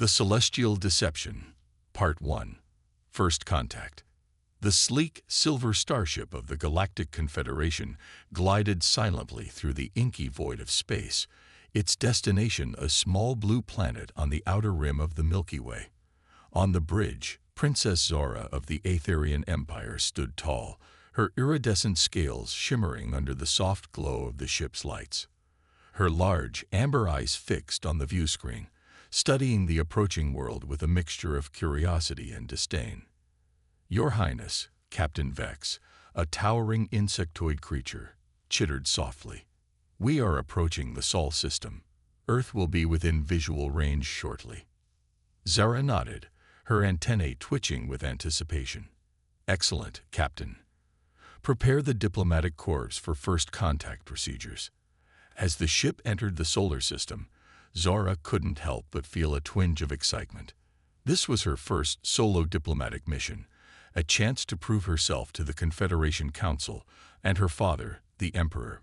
The Celestial Deception, Part 1. First Contact. The sleek, silver starship of the Galactic Confederation glided silently through the inky void of space, its destination a small blue planet on the outer rim of the Milky Way. On the bridge, Princess Zora of the Aetherian Empire stood tall, her iridescent scales shimmering under the soft glow of the ship's lights. Her large, amber eyes fixed on the view screen, studying the approaching world with a mixture of curiosity and disdain. "Your Highness," Captain Vex, a towering insectoid creature, chittered softly. "We are approaching the Sol system. Earth will be within visual range shortly." Zara nodded, her antennae twitching with anticipation. "Excellent, Captain. Prepare the diplomatic corps for first contact procedures." As the ship entered the solar system, Zara couldn't help but feel a twinge of excitement. This was her first solo diplomatic mission, a chance to prove herself to the Confederation Council and her father, the Emperor.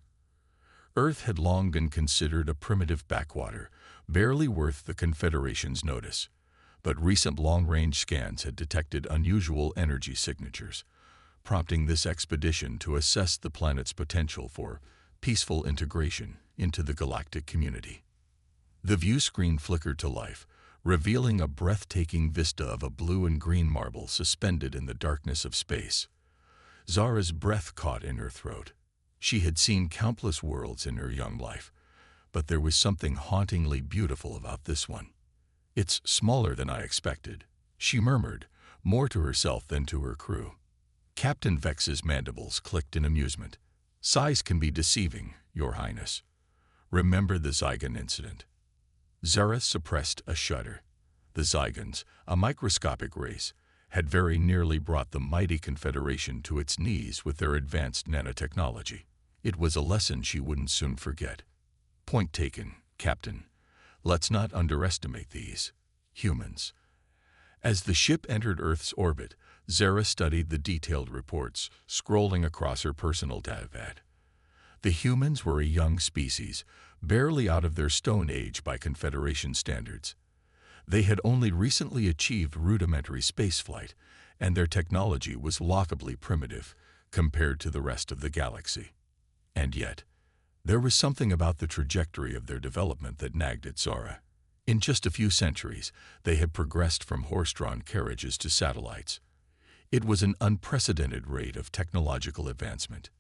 Earth had long been considered a primitive backwater, barely worth the Confederation's notice. But recent long-range scans had detected unusual energy signatures, prompting this expedition to assess the planet's potential for peaceful integration into the galactic community. The view screen flickered to life, revealing a breathtaking vista of a blue and green marble suspended in the darkness of space. Zara's breath caught in her throat. She had seen countless worlds in her young life, but there was something hauntingly beautiful about this one. "It's smaller than I expected," she murmured, more to herself than to her crew. Captain Vex's mandibles clicked in amusement. "Size can be deceiving, Your Highness. Remember the Zygon incident." Zara suppressed a shudder. The Zygons, a microscopic race, had very nearly brought the mighty Confederation to its knees with their advanced nanotechnology. It was a lesson she wouldn't soon forget. "Point taken, Captain. Let's not underestimate these humans." As the ship entered Earth's orbit, Zara studied the detailed reports, scrolling across her personal datapad. The humans were a young species, barely out of their Stone Age by Confederation standards. They had only recently achieved rudimentary spaceflight, and their technology was laughably primitive compared to the rest of the galaxy. And yet, there was something about the trajectory of their development that nagged at Zara. In just a few centuries, they had progressed from horse-drawn carriages to satellites. It was an unprecedented rate of technological advancement.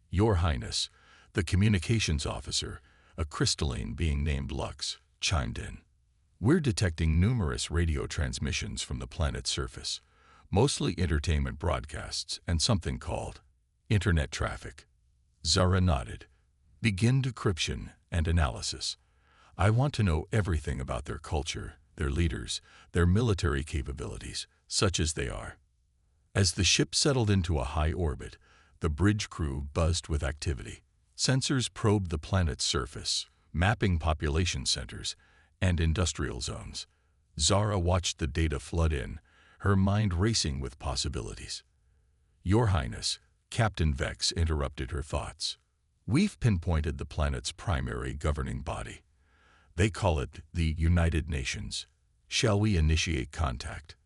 "Your Highness," the communications officer, a crystalline being named Lux, chimed in. "We're detecting numerous radio transmissions from the planet's surface, mostly entertainment broadcasts and something called internet traffic." Zara nodded. "Begin decryption and analysis. I want to know everything about their culture, their leaders, their military capabilities, such as they are." As the ship settled into a high orbit, the bridge crew buzzed with activity. Sensors probed the planet's surface, mapping population centers and industrial zones. Zara watched the data flood in, her mind racing with possibilities. "Your Highness," Captain Vex interrupted her thoughts. "We've pinpointed the planet's primary governing body. They call it the United Nations. Shall we initiate contact?"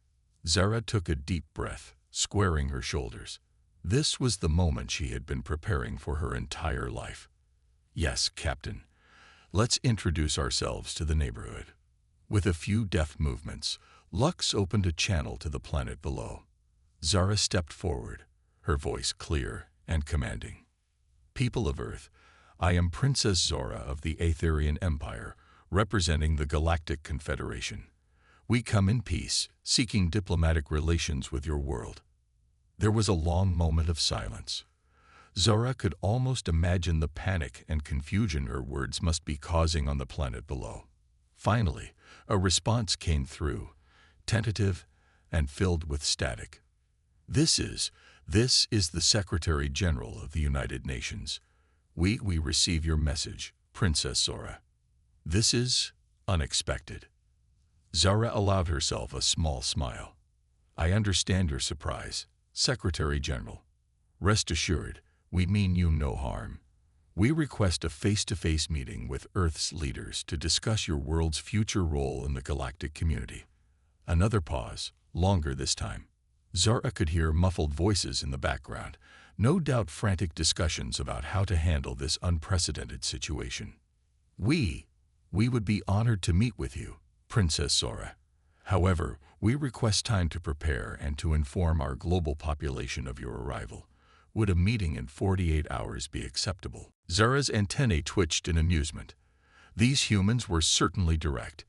Zara took a deep breath, squaring her shoulders. This was the moment she had been preparing for her entire life. "Yes, Captain. Let's introduce ourselves to the neighborhood." With a few deft movements, Lux opened a channel to the planet below. Zara stepped forward, her voice clear and commanding. "People of Earth, I am Princess Zora of the Aetherian Empire, representing the Galactic Confederation. We come in peace, seeking diplomatic relations with your world." There was a long moment of silence. Zora could almost imagine the panic and confusion her words must be causing on the planet below. Finally, a response came through, tentative and filled with static. This is the Secretary General of the United Nations. We receive your message, Princess Zora. This is unexpected." Zara allowed herself a small smile. "I understand your surprise, Secretary General. Rest assured, we mean you no harm. We request a face-to-face meeting with Earth's leaders to discuss your world's future role in the galactic community. Another pause, longer this time. Zara could hear muffled voices in the background, no doubt frantic discussions about how to handle this unprecedented situation. We would be honored to meet with you, Princess Zora. However, we request time to prepare and to inform our global population of your arrival. Would a meeting in 48 hours be acceptable? Zara's antennae twitched in amusement. These humans were certainly direct.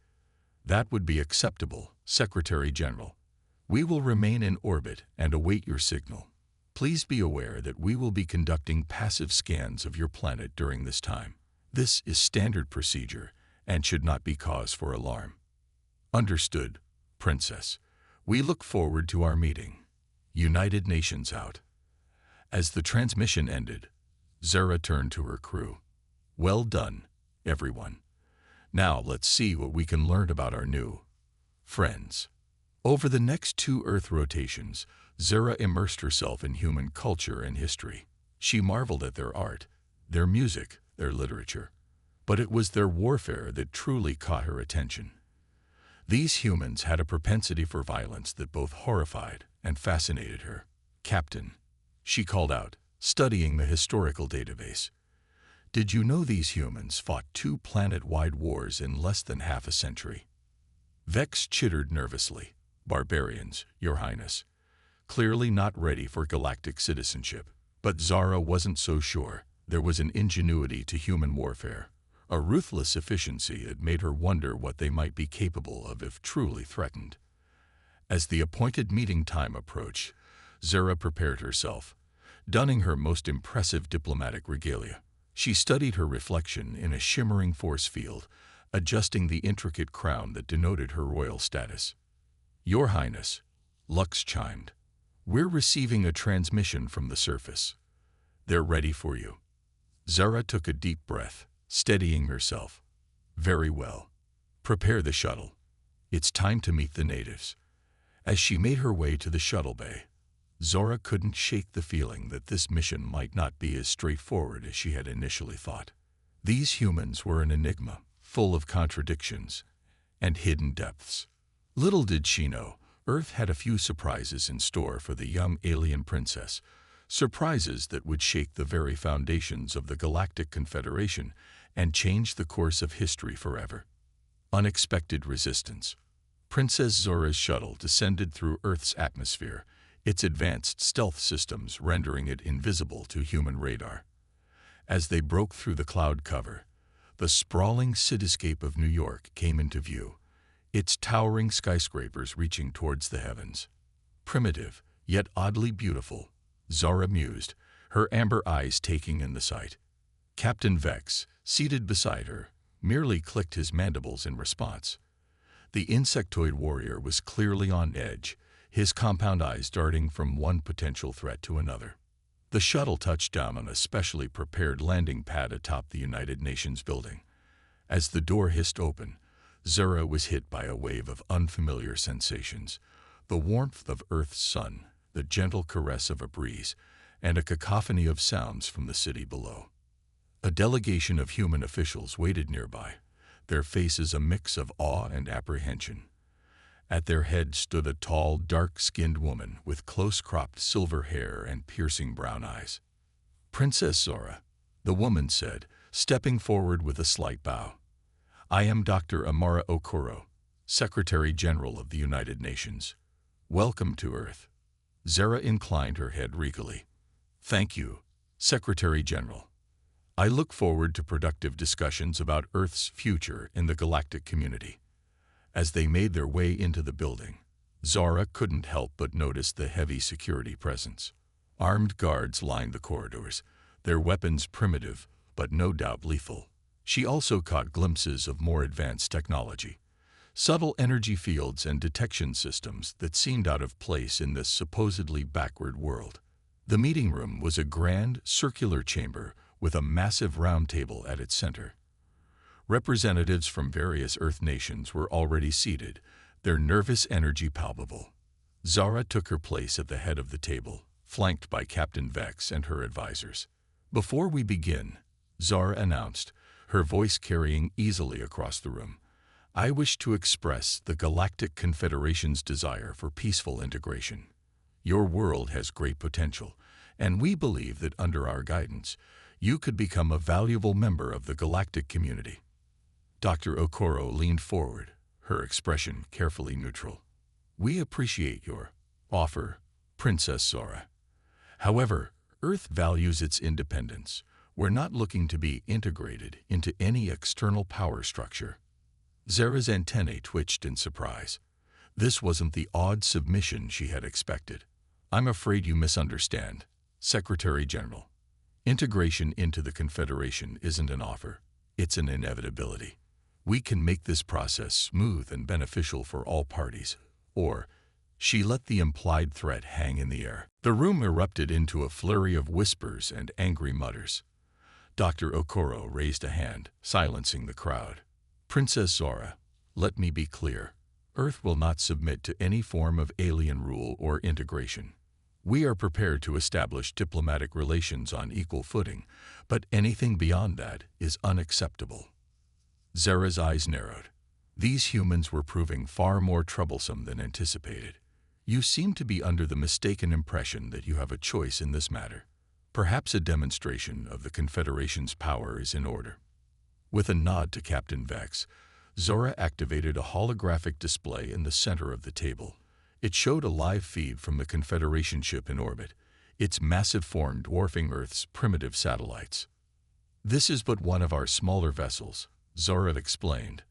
That would be acceptable, Secretary General. We will remain in orbit and await your signal. Please be aware that we will be conducting passive scans of your planet during this time. This is standard procedure and should not be cause for alarm. Understood, Princess. We look forward to our meeting. United Nations out. As the transmission ended, Zara turned to her crew. Well done, everyone. Now let's see what we can learn about our new friends. Over the next 2 Earth rotations, Zara immersed herself in human culture and history. She marveled at their art, their music, their literature. But it was their warfare that truly caught her attention. These humans had a propensity for violence that both horrified and fascinated her. Captain, she called out, studying the historical database. Did you know these humans fought 2 planet-wide wars in less than half a century? Vex chittered nervously. Barbarians, Your Highness. Clearly not ready for galactic citizenship. But Zara wasn't so sure. There was an ingenuity to human warfare, a ruthless efficiency that made her wonder what they might be capable of if truly threatened. As the appointed meeting time approached, Zara prepared herself, donning her most impressive diplomatic regalia. She studied her reflection in a shimmering force field, adjusting the intricate crown that denoted her royal status. Your Highness, Lux chimed. We're receiving a transmission from the surface. They're ready for you. Zara took a deep breath, steadying herself. Very well. Prepare the shuttle. It's time to meet the natives. As she made her way to the shuttle bay, Zora couldn't shake the feeling that this mission might not be as straightforward as she had initially thought. These humans were an enigma, full of contradictions and hidden depths. Little did she know, Earth had a few surprises in store for the young alien princess, surprises that would shake the very foundations of the Galactic Confederation and change the course of history forever. Unexpected resistance. Princess Zora's shuttle descended through Earth's atmosphere, its advanced stealth systems rendering it invisible to human radar. As they broke through the cloud cover, the sprawling cityscape of New York came into view, its towering skyscrapers reaching towards the heavens. Primitive, yet oddly beautiful, Zora mused, her amber eyes taking in the sight. Captain Vex, seated beside her, merely clicked his mandibles in response. The insectoid warrior was clearly on edge, his compound eyes darting from one potential threat to another. The shuttle touched down on a specially prepared landing pad atop the United Nations building. As the door hissed open, Zora was hit by a wave of unfamiliar sensations, the warmth of Earth's sun, the gentle caress of a breeze, and a cacophony of sounds from the city below. A delegation of human officials waited nearby, their faces a mix of awe and apprehension. At their head stood a tall, dark-skinned woman with close-cropped silver hair and piercing brown eyes. Princess Zora, the woman said, stepping forward with a slight bow. I am Dr. Amara Okoro, Secretary General of the United Nations. Welcome to Earth. Zara inclined her head regally. Thank you, Secretary General. I look forward to productive discussions about Earth's future in the galactic community. As they made their way into the building, Zara couldn't help but notice the heavy security presence. Armed guards lined the corridors, their weapons primitive, but no doubt lethal. She also caught glimpses of more advanced technology, subtle energy fields and detection systems that seemed out of place in this supposedly backward world. The meeting room was a grand, circular chamber with a massive round table at its center. Representatives from various Earth nations were already seated, their nervous energy palpable. Zara took her place at the head of the table, flanked by Captain Vex and her advisors. Before we begin, Zara announced, her voice carrying easily across the room. I wish to express the Galactic Confederation's desire for peaceful integration. Your world has great potential, and we believe that under our guidance, you could become a valuable member of the galactic community. Dr. Okoro leaned forward, her expression carefully neutral. We appreciate your offer, Princess Zara. However, Earth values its independence. We're not looking to be integrated into any external power structure. Zara's antennae twitched in surprise. This wasn't the odd submission she had expected. I'm afraid you misunderstand, Secretary General. Integration into the Confederation isn't an offer. It's an inevitability. We can make this process smooth and beneficial for all parties. Or, she let the implied threat hang in the air. The room erupted into a flurry of whispers and angry mutters. Dr. Okoro raised a hand, silencing the crowd. Princess Zara, let me be clear. Earth will not submit to any form of alien rule or integration. We are prepared to establish diplomatic relations on equal footing, but anything beyond that is unacceptable. Zara's eyes narrowed. These humans were proving far more troublesome than anticipated. You seem to be under the mistaken impression that you have a choice in this matter. Perhaps a demonstration of the Confederation's power is in order. With a nod to Captain Vex, Zara activated a holographic display in the center of the table. It showed a live feed from the Confederation ship in orbit, its massive form dwarfing Earth's primitive satellites. This is but one of our smaller vessels, Zara explained,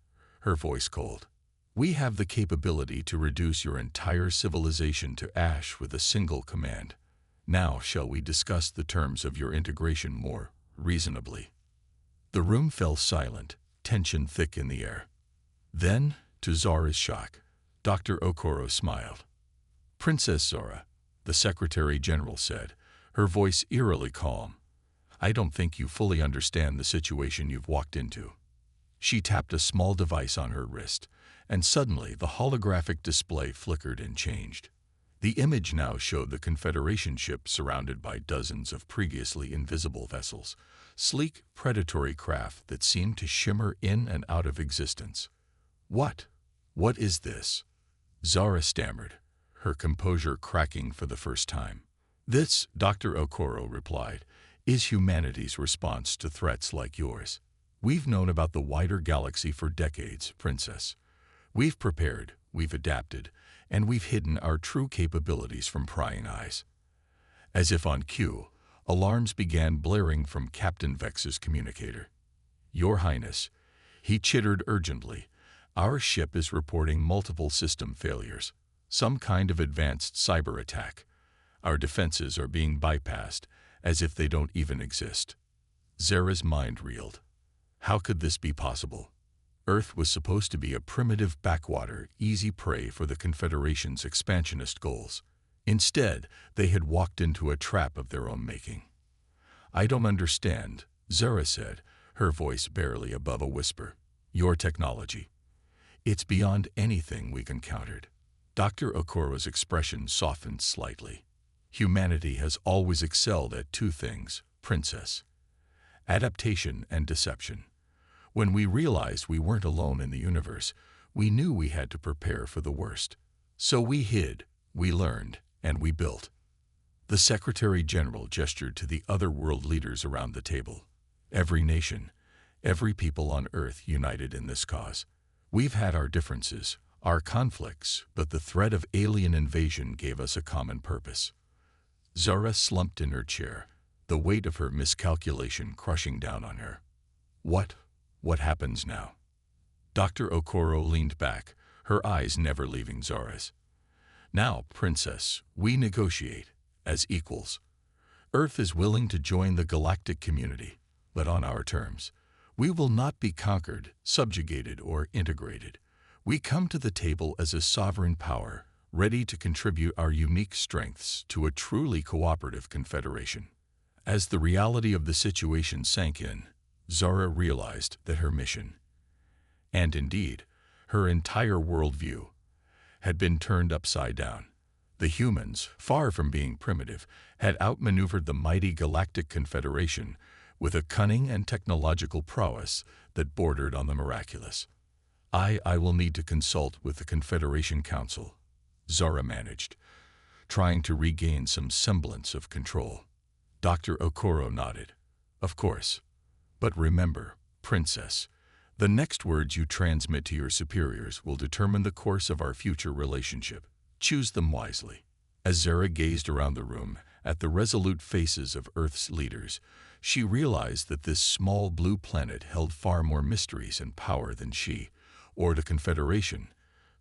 her voice cold. We have the capability to reduce your entire civilization to ash with a single command. Now shall we discuss the terms of your integration more reasonably? The room fell silent, tension thick in the air. Then, to Zara's shock, Dr. Okoro smiled. Princess Zara, the Secretary General said, her voice eerily calm. I don't think you fully understand the situation you've walked into. She tapped a small device on her wrist, and suddenly the holographic display flickered and changed. The image now showed the Confederation ship surrounded by dozens of previously invisible vessels, sleek, predatory craft that seemed to shimmer in and out of existence. What is this? Zara stammered, her composure cracking for the first time. This, Dr. Okoro replied, is humanity's response to threats like yours. We've known about the wider galaxy for decades, Princess. We've prepared, we've adapted, and we've hidden our true capabilities from prying eyes. As if on cue, alarms began blaring from Captain Vex's communicator. Your Highness, he chittered urgently, our ship is reporting multiple system failures, some kind of advanced cyber attack. Our defenses are being bypassed, as if they don't even exist. Zara's mind reeled. How could this be possible? Earth was supposed to be a primitive backwater, easy prey for the Confederation's expansionist goals. Instead, they had walked into a trap of their own making. I don't understand, Zara said, her voice barely above a whisper. Your technology. It's beyond anything we've encountered. Dr. Okoro's expression softened slightly. Humanity has always excelled at two things, Princess: adaptation and deception. When we realized we weren't alone in the universe, we knew we had to prepare for the worst. So we hid, we learned, and we built. The Secretary General gestured to the other world leaders around the table. Every nation, every people on Earth united in this cause. We've had our differences, our conflicts, but the threat of alien invasion gave us a common purpose. Zara slumped in her chair, the weight of her miscalculation crushing down on her. What happens now? Dr. Okoro leaned back, her eyes never leaving Zara's. Now, Princess, we negotiate, as equals. Earth is willing to join the galactic community, but on our terms. We will not be conquered, subjugated, or integrated. We come to the table as a sovereign power, ready to contribute our unique strengths to a truly cooperative confederation. As the reality of the situation sank in, Zara realized that her mission, and indeed, her entire worldview, had been turned upside down. The humans, far from being primitive, had outmaneuvered the mighty Galactic Confederation with a cunning and technological prowess that bordered on the miraculous. I will need to consult with the Confederation Council, Zara managed, trying to regain some semblance of control. Dr. Okoro nodded. Of course. But remember, Princess, the next words you transmit to your superiors will determine the course of our future relationship. Choose them wisely. As Zara gazed around the room at the resolute faces of Earth's leaders, she realized that this small blue planet held far more mysteries and power than she, or the Confederation,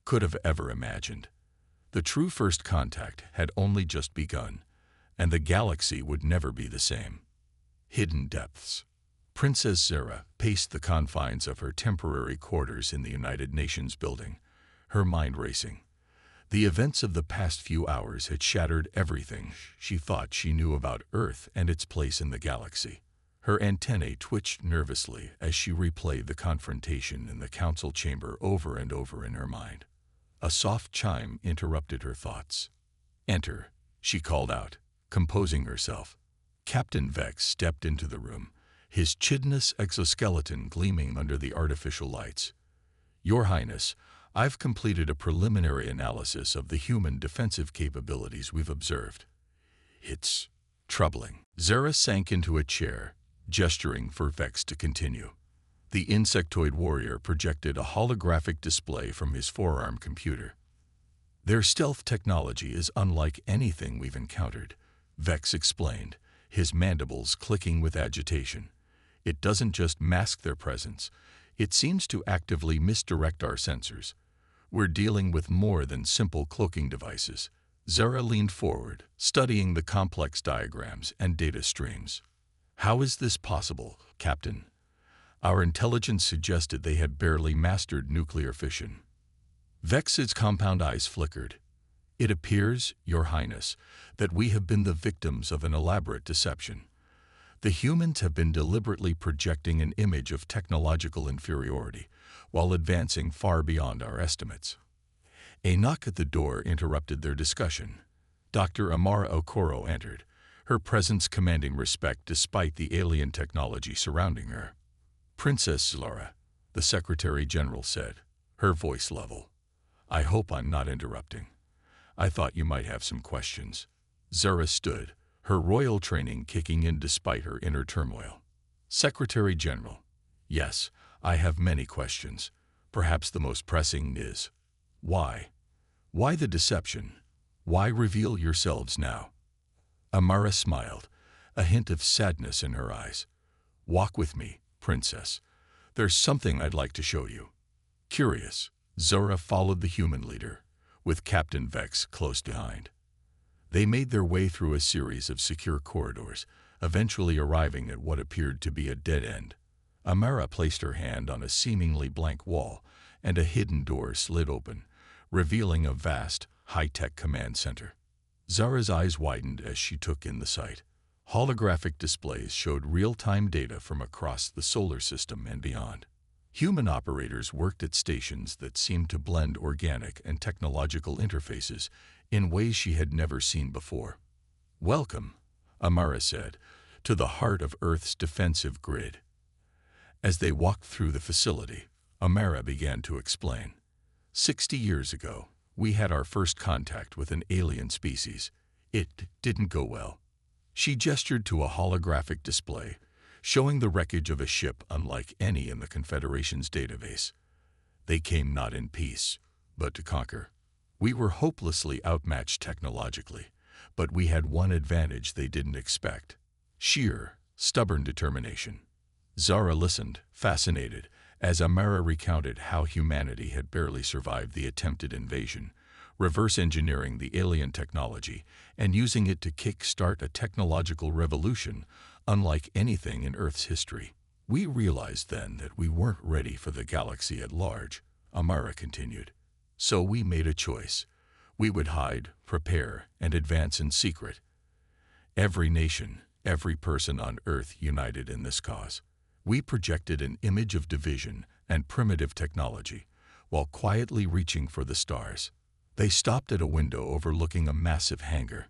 could have ever imagined. The true first contact had only just begun, and the galaxy would never be the same. Hidden depths. Princess Zara paced the confines of her temporary quarters in the United Nations building, her mind racing. The events of the past few hours had shattered everything she thought she knew about Earth and its place in the galaxy. Her antennae twitched nervously as she replayed the confrontation in the council chamber over and over in her mind. A soft chime interrupted her thoughts. "Enter," she called out, composing herself. Captain Vex stepped into the room, his chitinous exoskeleton gleaming under the artificial lights. "Your Highness, I've completed a preliminary analysis of the human defensive capabilities we've observed. It's troubling." Zara sank into a chair, gesturing for Vex to continue. The insectoid warrior projected a holographic display from his forearm computer. "Their stealth technology is unlike anything we've encountered," Vex explained, his mandibles clicking with agitation. "It doesn't just mask their presence, it seems to actively misdirect our sensors. We're dealing with more than simple cloaking devices." Zara leaned forward, studying the complex diagrams and data streams. "How is this possible, Captain? Our intelligence suggested they had barely mastered nuclear fission." Vex's compound eyes flickered. "It appears, Your Highness, that we have been the victims of an elaborate deception. The humans have been deliberately projecting an image of technological inferiority, while advancing far beyond our estimates." A knock at the door interrupted their discussion. Dr. Amara Okoro entered, her presence commanding respect despite the alien technology surrounding her. "Princess Zlara," the Secretary General said, her voice level. "I hope I'm not interrupting. I thought you might have some questions." Zara stood, her royal training kicking in despite her inner turmoil. "Secretary General, yes, I have many questions. Perhaps the most pressing is, why? Why the deception? Why reveal yourselves now?" Amara smiled, a hint of sadness in her eyes. "Walk with me, Princess. There's something I'd like to show you." Curious, Zora followed the human leader, with Captain Vex close behind. They made their way through a series of secure corridors, eventually arriving at what appeared to be a dead end. Amara placed her hand on a seemingly blank wall, and a hidden door slid open, revealing a vast, high-tech command center. Zara's eyes widened as she took in the sight. Holographic displays showed real-time data from across the solar system and beyond. Human operators worked at stations that seemed to blend organic and technological interfaces in ways she had never seen before. "Welcome," Amara said, "to the heart of Earth's defensive grid." As they walked through the facility, Amara began to explain. 60 years ago, we had our first contact with an alien species. It didn't go well." She gestured to a holographic display, showing the wreckage of a ship unlike any in the Confederation's database. "They came not in peace, but to conquer. We were hopelessly outmatched technologically, but we had one advantage they didn't expect: sheer, stubborn determination." Zara listened, fascinated, as Amara recounted how humanity had barely survived the attempted invasion, reverse engineering the alien technology and using it to kick-start a technological revolution unlike anything in Earth's history. "We realized then that we weren't ready for the galaxy at large," Amara continued. "So we made a choice. We would hide, prepare, and advance in secret. Every nation, every person on Earth united in this cause. We projected an image of division and primitive technology, while quietly reaching for the stars." They stopped at a window overlooking a massive hangar.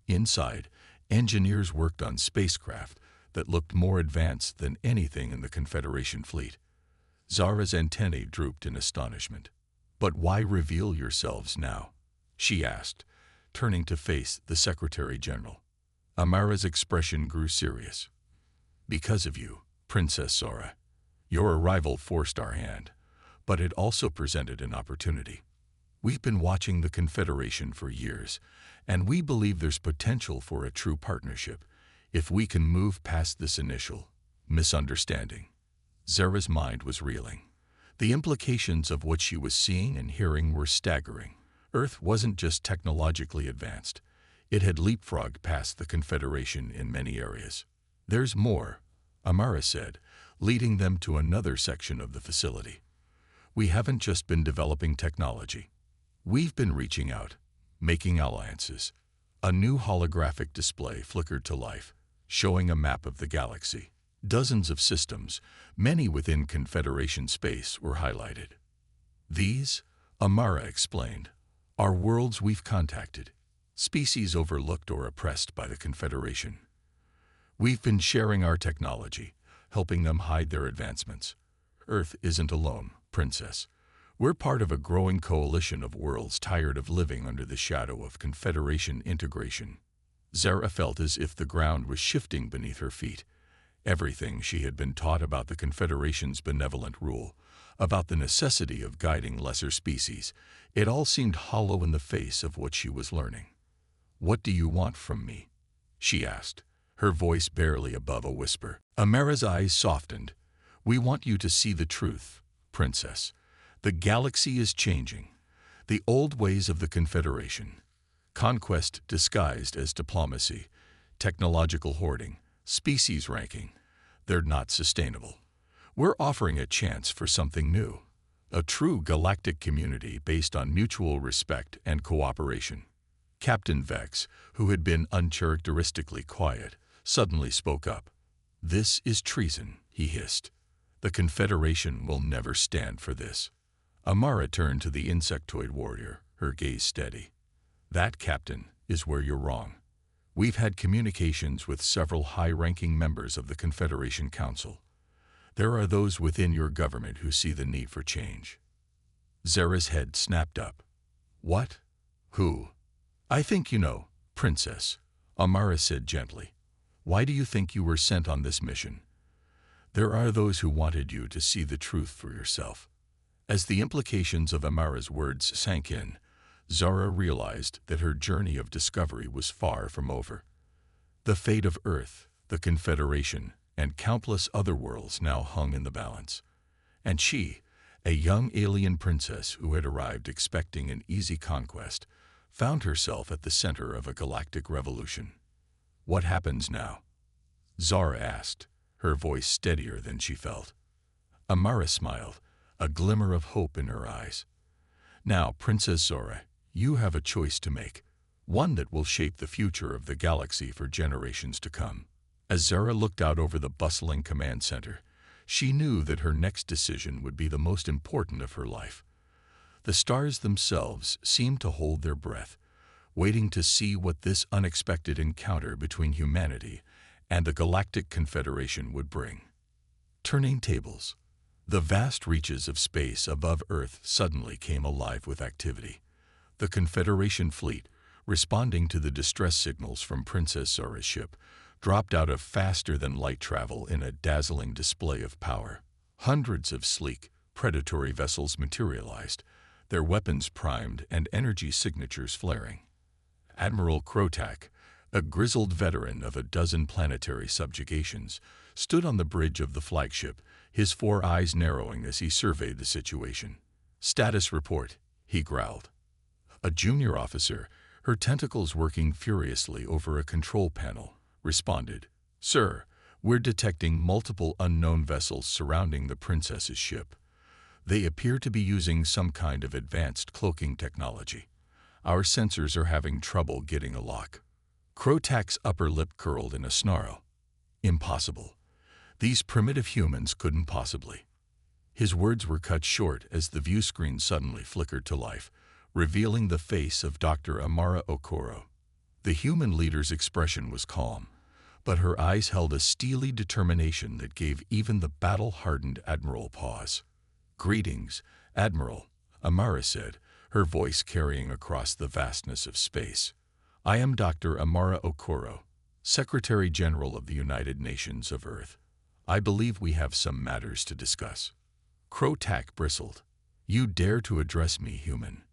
Inside, engineers worked on spacecraft that looked more advanced than anything in the Confederation fleet. Zara's antennae drooped in astonishment. "But why reveal yourselves now?" she asked, turning to face the Secretary General. Amara's expression grew serious. "Because of you, Princess Zara. Your arrival forced our hand, but it also presented an opportunity. We've been watching the Confederation for years, and we believe there's potential for a true partnership if we can move past this initial misunderstanding." Zara's mind was reeling. The implications of what she was seeing and hearing were staggering. Earth wasn't just technologically advanced. It had leapfrogged past the Confederation in many areas. "There's more," Amara said, leading them to another section of the facility. "We haven't just been developing technology. We've been reaching out, making alliances." A new holographic display flickered to life, showing a map of the galaxy. Dozens of systems, many within Confederation space, were highlighted. "These," Amara explained, "are worlds we've contacted, species overlooked or oppressed by the Confederation. We've been sharing our technology, helping them hide their advancements. Earth isn't alone, Princess. We're part of a growing coalition of worlds tired of living under the shadow of Confederation integration." Zara felt as if the ground was shifting beneath her feet. Everything she had been taught about the Confederation's benevolent rule, about the necessity of guiding lesser species, it all seemed hollow in the face of what she was learning. "What do you want from me?" she asked, her voice barely above a whisper. Amara's eyes softened. "We want you to see the truth, Princess. The galaxy is changing. The old ways of the Confederation, conquest disguised as diplomacy, technological hoarding, species ranking, they're not sustainable. We're offering a chance for something new, a true galactic community based on mutual respect and cooperation." Captain Vex, who had been uncharacteristically quiet, suddenly spoke up. "This is treason," he hissed. "The Confederation will never stand for this." Amara turned to the insectoid warrior, her gaze steady. "That, Captain, is where you're wrong. We've had communications with several high-ranking members of the Confederation Council. There are those within your government who see the need for change." Zara's head snapped up. "What? Who?" "I think you know, Princess," Amara said gently. "Why do you think you were sent on this mission? There are those who wanted you to see the truth for yourself." As the implications of Amara's words sank in, Zara realized that her journey of discovery was far from over. The fate of Earth, the Confederation, and countless other worlds now hung in the balance. And she, a young alien princess who had arrived expecting an easy conquest, found herself at the center of a galactic revolution. "What happens now?" Zara asked, her voice steadier than she felt. Amara smiled, a glimmer of hope in her eyes. "Now, Princess Zara, you have a choice to make, one that will shape the future of the galaxy for generations to come." As Zara looked out over the bustling command center, she knew that her next decision would be the most important of her life. The stars themselves seemed to hold their breath, waiting to see what this unexpected encounter between humanity and the Galactic Confederation would bring. Turning tables. The vast reaches of space above Earth suddenly came alive with activity. The Confederation fleet, responding to the distress signals from Princess Zara's ship, dropped out of faster-than-light travel in a dazzling display of power. Hundreds of sleek, predatory vessels materialized, their weapons primed and energy signatures flaring. Admiral Krotak, a grizzled veteran of a dozen planetary subjugations, stood on the bridge of the flagship, his 4 eyes narrowing as he surveyed the situation. "Status report," he growled. A junior officer, her tentacles working furiously over a control panel, responded. "Sir, we're detecting multiple unknown vessels surrounding the Princess's ship. They appear to be using some kind of advanced cloaking technology. Our sensors are having trouble getting a lock." Krotak's upper lip curled in a snarl. "Impossible. These primitive humans couldn't possibly." His words were cut short as the view screen suddenly flickered to life, revealing the face of Dr. Amara Okoro. The human leader's expression was calm, but her eyes held a steely determination that gave even the battle-hardened Admiral pause. "Greetings, Admiral," Amara said, her voice carrying across the vastness of space. "I am Dr. Amara Okoro, Secretary General of the United Nations of Earth. I believe we have some matters to discuss." Krotak bristled. "You dare to address me, human?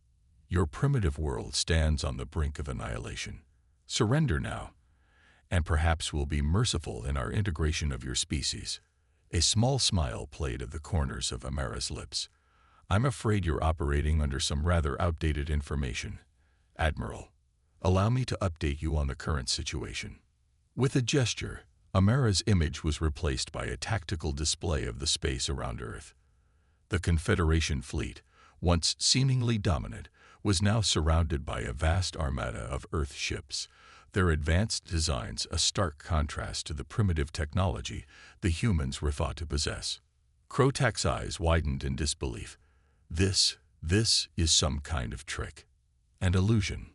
Your primitive world stands on the brink of annihilation. Surrender now, and perhaps we'll be merciful in our integration of your species." A small smile played at the corners of Amara's lips. "I'm afraid you're operating under some rather outdated information. Admiral, allow me to update you on the current situation." With a gesture, Amara's image was replaced by a tactical display of the space around Earth. The Confederation fleet, once seemingly dominant, was now surrounded by a vast armada of Earth ships, their advanced designs a stark contrast to the primitive technology the humans were thought to possess. Krotak's eyes widened in disbelief. This is some kind of trick. An illusion.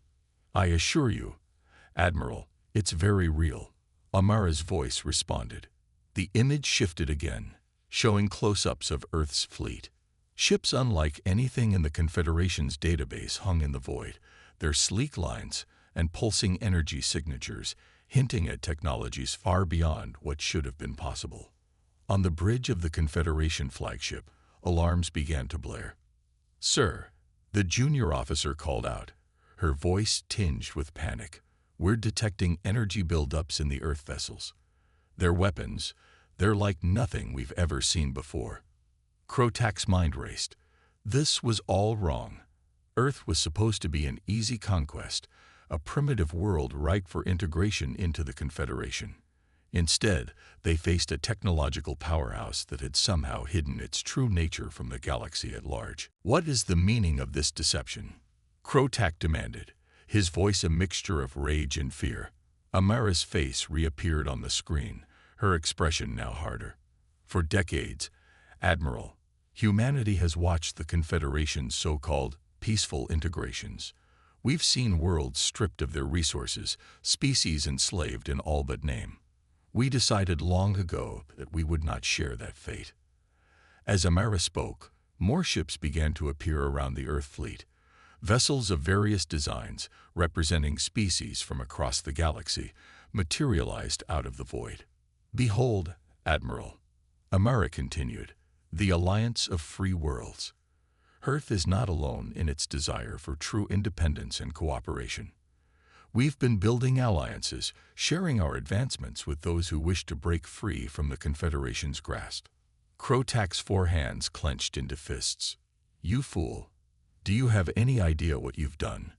"I assure you, Admiral, it's very real," Amara's voice responded. The image shifted again, showing close-ups of Earth's fleet. Ships unlike anything in the Confederation's database hung in the void, their sleek lines and pulsing energy signatures hinting at technologies far beyond what should have been possible. On the bridge of the Confederation flagship, alarms began to blare. "Sir," the junior officer called out, her voice tinged with panic, "we're detecting energy buildups in the Earth vessels. They're weapons. They're like nothing we've ever seen before." Krotak's mind raced. This was all wrong. Earth was supposed to be an easy conquest, a primitive world ripe for integration into the Confederation. Instead, they faced a technological powerhouse that had somehow hidden its true nature from the galaxy at large. "What is the meaning of this deception?" Krotak demanded, his voice a mixture of rage and fear. Amara's face reappeared on the screen, her expression now harder. "For decades, Admiral, humanity has watched the Confederation's so-called peaceful integrations. We've seen worlds stripped of their resources, species enslaved in all but name. We decided long ago that we would not share that fate." As Amara spoke, more ships began to appear around the Earth fleet, vessels of various designs representing species from across the galaxy materialized out of the void. "Behold, Admiral," Amara continued, "the alliance of free worlds. Earth is not alone in its desire for true independence and cooperation. We've been building alliances, sharing our advancements with those who wish to break free from the Confederation's grasp." Krotak's four hands clenched into fists. "You fool. Do you have any idea what you've done?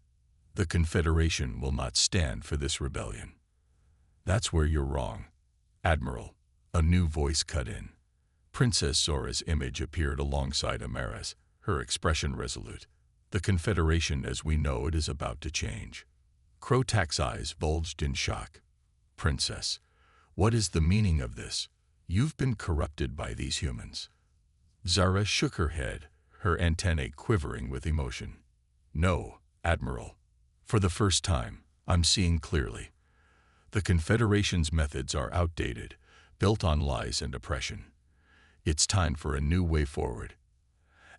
The Confederation will not stand for this rebellion." "That's where you're wrong, Admiral," a new voice cut in. Princess Zora's image appeared alongside Amara's, her expression resolute. "The Confederation as we know it is about to change." Krotak's eyes bulged in shock. "Princess, what is the meaning of this? You've been corrupted by these humans." Zara shook her head, her antennae quivering with emotion. "No, Admiral. For the first time, I'm seeing clearly. The Confederation's methods are outdated, built on lies and oppression. It's time for a new way forward."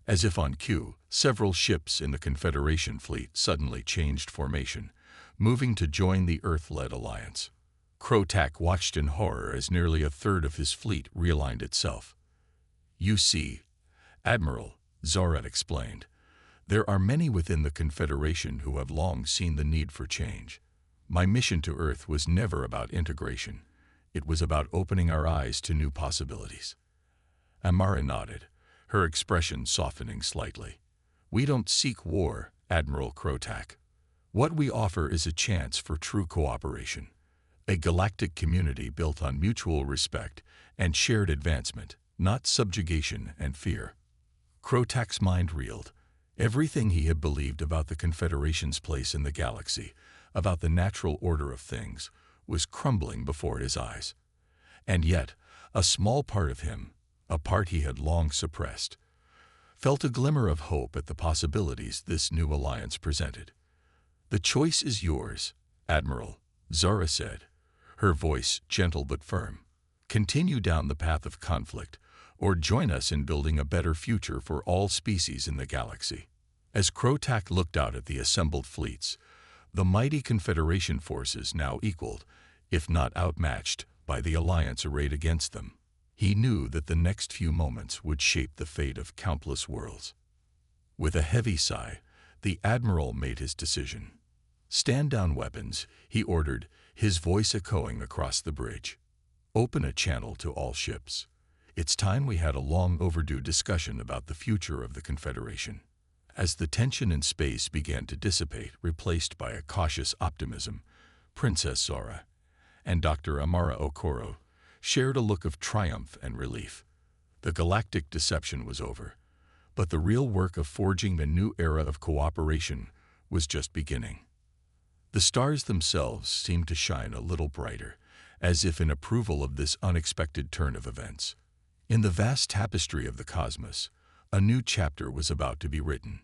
As if on cue, several ships in the Confederation fleet suddenly changed formation, moving to join the Earth-led alliance. Krotak watched in horror as nearly a third of his fleet realigned itself. "You see, Admiral," Zora explained, "there are many within the Confederation who have long seen the need for change. My mission to Earth was never about integration. It was about opening our eyes to new possibilities." Amara nodded, her expression softening slightly. "We don't seek war, Admiral Krotak. What we offer is a chance for true cooperation, a galactic community built on mutual respect and shared advancement, not subjugation and fear." Krotak's mind reeled. Everything he had believed about the Confederation's place in the galaxy, about the natural order of things, was crumbling before his eyes. And yet, a small part of him, a part he had long suppressed, felt a glimmer of hope at the possibilities this new alliance presented. "The choice is yours, Admiral," Zara said, her voice gentle but firm. "Continue down the path of conflict, or join us in building a better future for all species in the galaxy." As Krotak looked out at the assembled fleets, the mighty Confederation forces now equaled, if not outmatched, by the Alliance arrayed against them, he knew that the next few moments would shape the fate of countless worlds. With a heavy sigh, the Admiral made his decision. "Stand down weapons," he ordered, his voice echoing across the bridge. "Open a channel to all ships. It's time we had a long overdue discussion about the future of the Confederation." As the tension in space began to dissipate, replaced by a cautious optimism, Princess Zora and Dr. Amara Okoro shared a look of triumph and relief. The galactic deception was over, but the real work of forging the new era of cooperation was just beginning. The stars themselves seemed to shine a little brighter, as if in approval of this unexpected turn of events. In the vast tapestry of the cosmos, a new chapter was about to be written,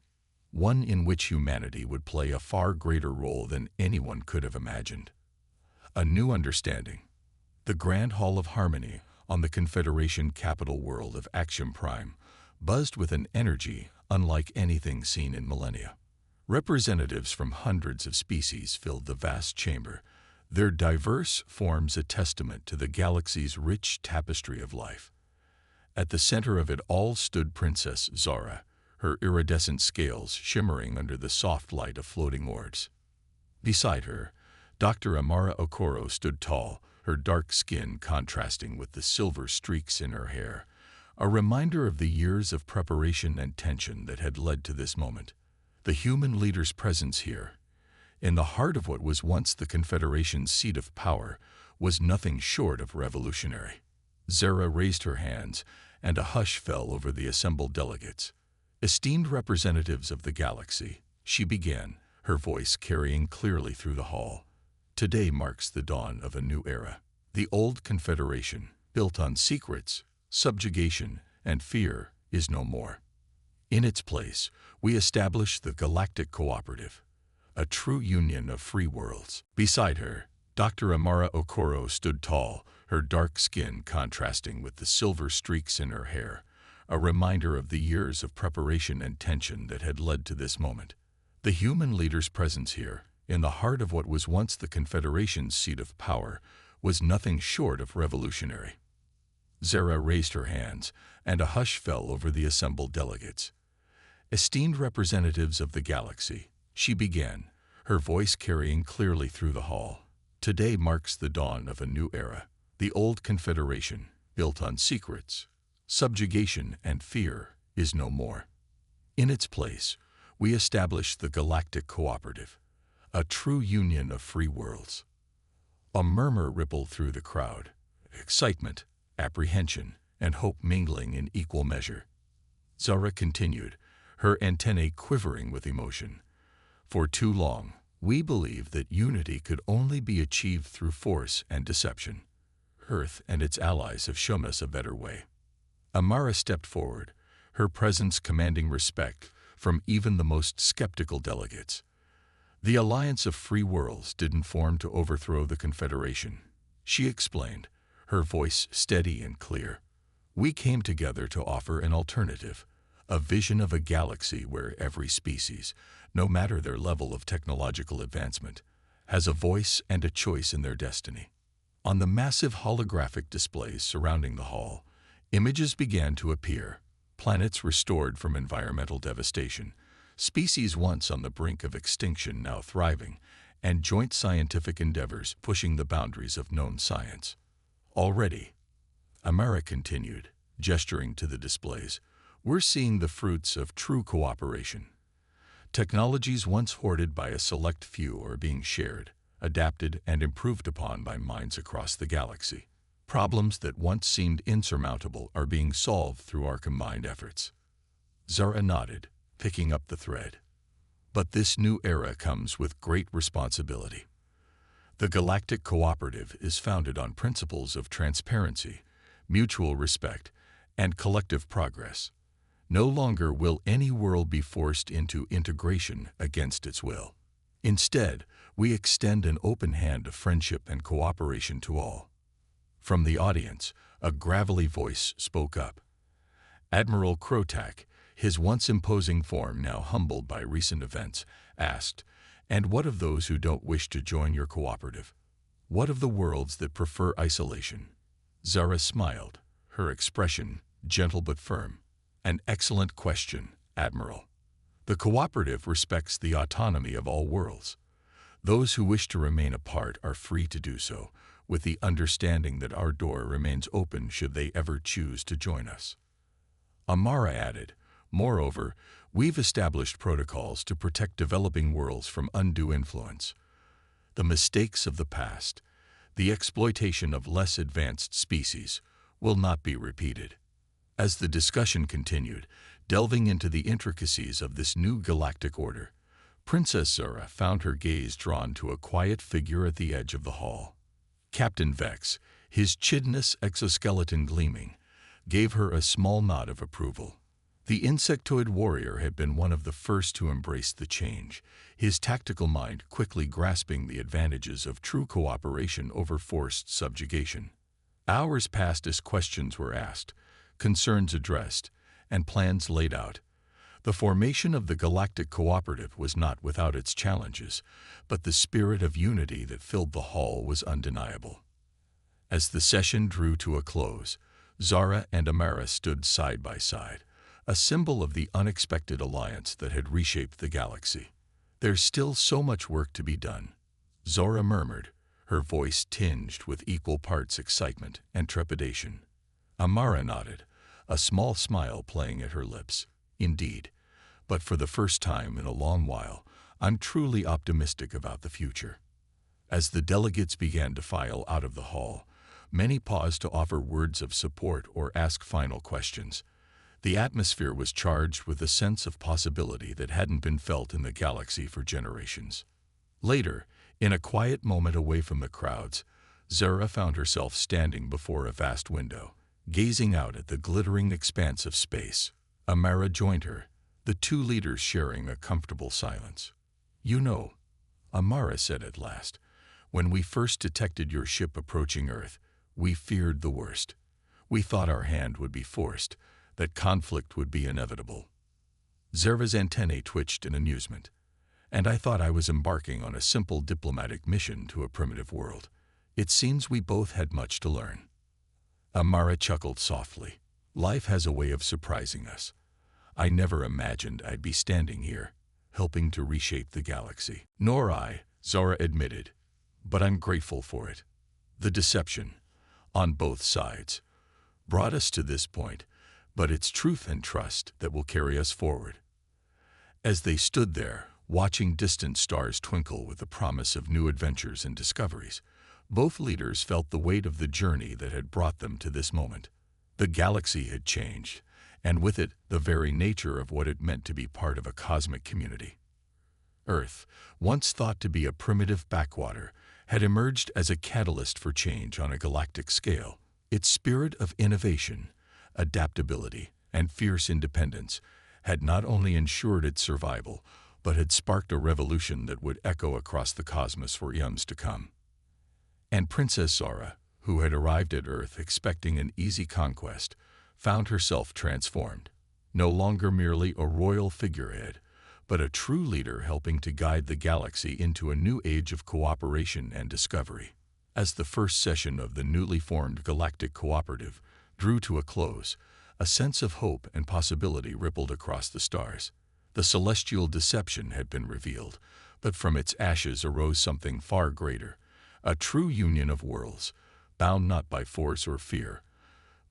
one in which humanity would play a far greater role than anyone could have imagined. A new understanding. The Grand Hall of Harmony on the Confederation capital world of Axiom Prime buzzed with an energy unlike anything seen in millennia. Representatives from hundreds of species filled the vast chamber, their diverse forms a testament to the galaxy's rich tapestry of life. At the center of it all stood Princess Zora, her iridescent scales shimmering under the soft light of floating orbs. Beside her, Dr. Amara Okoro stood tall, her dark skin contrasting with the silver streaks in her hair, a reminder of the years of preparation and tension that had led to this moment. The human leader's presence here, in the heart of what was once the Confederation's seat of power, was nothing short of revolutionary. Zara raised her hands, and a hush fell over the assembled delegates. "Esteemed representatives of the galaxy," she began, her voice carrying clearly through the hall. "Today marks the dawn of a new era. The old Confederation, built on secrets, subjugation, and fear, is no more. In its place, we establish the Galactic Cooperative, a true union of free worlds." Beside her, Dr. Amara Okoro stood tall, her dark skin contrasting with the silver streaks in her hair, a reminder of the years of preparation and tension that had led to this moment. The human leader's presence here, in the heart of what was once the Confederation's seat of power, was nothing short of revolutionary. Zara raised her hands, and a hush fell over the assembled delegates. "Esteemed representatives of the galaxy," she began, her voice carrying clearly through the hall. "Today marks the dawn of a new era. The old Confederation, built on secrets, subjugation, and fear, is no more. In its place, we establish the Galactic Cooperative, a true union of free worlds." A murmur rippled through the crowd, excitement, apprehension, and hope mingling in equal measure. Zara continued, her antennae quivering with emotion. "For too long, we believed that unity could only be achieved through force and deception. Earth and its allies have shown us a better way." Amara stepped forward, her presence commanding respect from even the most skeptical delegates. "The Alliance of Free Worlds didn't form to overthrow the Confederation," she explained, her voice steady and clear. "We came together to offer an alternative, a vision of a galaxy where every species, no matter their level of technological advancement, has a voice and a choice in their destiny." On the massive holographic displays surrounding the hall, images began to appear, planets restored from environmental devastation, species once on the brink of extinction now thriving, and joint scientific endeavors pushing the boundaries of known science. "Already," Amara continued, gesturing to the displays, "we're seeing the fruits of true cooperation. Technologies once hoarded by a select few are being shared, adapted, and improved upon by minds across the galaxy. Problems that once seemed insurmountable are being solved through our combined efforts." Zara nodded, picking up the thread. "But this new era comes with great responsibility. The Galactic Cooperative is founded on principles of transparency, mutual respect, and collective progress. No longer will any world be forced into integration against its will. Instead, we extend an open hand of friendship and cooperation to all. From the audience, a gravelly voice spoke up. Admiral Krotak, his once imposing form now humbled by recent events, asked, "And what of those who don't wish to join your cooperative? What of the worlds that prefer isolation?" Zara smiled, her expression gentle but firm. "An excellent question, Admiral. The cooperative respects the autonomy of all worlds. Those who wish to remain apart are free to do so, with the understanding that our door remains open should they ever choose to join us." Amara added, "Moreover, we've established protocols to protect developing worlds from undue influence. The mistakes of the past, the exploitation of less advanced species, will not be repeated." As the discussion continued, delving into the intricacies of this new galactic order, Princess Zara found her gaze drawn to a quiet figure at the edge of the hall. Captain Vex, his chidness exoskeleton gleaming, gave her a small nod of approval. The insectoid warrior had been one of the first to embrace the change, his tactical mind quickly grasping the advantages of true cooperation over forced subjugation. Hours passed as questions were asked, concerns addressed, and plans laid out. The formation of the Galactic Cooperative was not without its challenges, but the spirit of unity that filled the hall was undeniable. As the session drew to a close, Zara and Amara stood side by side, a symbol of the unexpected alliance that had reshaped the galaxy. "There's still so much work to be done," Zara murmured, her voice tinged with equal parts excitement and trepidation. Amara nodded, a small smile playing at her lips. "Indeed, but for the first time in a long while, I'm truly optimistic about the future." As the delegates began to file out of the hall, many paused to offer words of support or ask final questions. The atmosphere was charged with a sense of possibility that hadn't been felt in the galaxy for generations. Later, in a quiet moment away from the crowds, Zara found herself standing before a vast window, gazing out at the glittering expanse of space. Amara joined her, the two leaders sharing a comfortable silence. "You know," Amara said at last, "when we first detected your ship approaching Earth, we feared the worst. We thought our hand would be forced, that conflict would be inevitable." Zara's antennae twitched in amusement. "And I thought I was embarking on a simple diplomatic mission to a primitive world. It seems we both had much to learn." Amara chuckled softly. "Life has a way of surprising us. I never imagined I'd be standing here, helping to reshape the galaxy." "Nor I," Zara admitted, "but I'm grateful for it. The deception, on both sides, brought us to this point, but it's truth and trust that will carry us forward." As they stood there, watching distant stars twinkle with the promise of new adventures and discoveries, both leaders felt the weight of the journey that had brought them to this moment. The galaxy had changed, and with it the very nature of what it meant to be part of a cosmic community. Earth, once thought to be a primitive backwater, had emerged as a catalyst for change on a galactic scale. Its spirit of innovation, adaptability, and fierce independence had not only ensured its survival, but had sparked a revolution that would echo across the cosmos for eons to come. And Princess Zara, who had arrived at Earth expecting an easy conquest, found herself transformed, no longer merely a royal figurehead, but a true leader helping to guide the galaxy into a new age of cooperation and discovery. As the first session of the newly formed Galactic Cooperative drew to a close, a sense of hope and possibility rippled across the stars. The celestial deception had been revealed, but from its ashes arose something far greater, a true union of worlds, bound not by force or fear,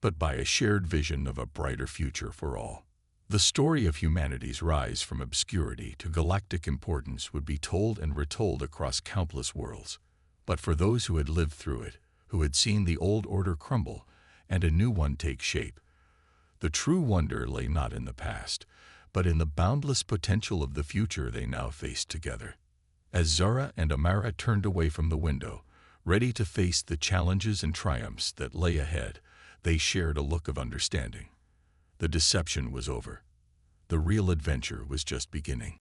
but by a shared vision of a brighter future for all. The story of humanity's rise from obscurity to galactic importance would be told and retold across countless worlds. But for those who had lived through it, who had seen the old order crumble and a new one take shape, the true wonder lay not in the past, but in the boundless potential of the future they now faced together. As Zara and Amara turned away from the window, ready to face the challenges and triumphs that lay ahead, they shared a look of understanding. The deception was over. The real adventure was just beginning.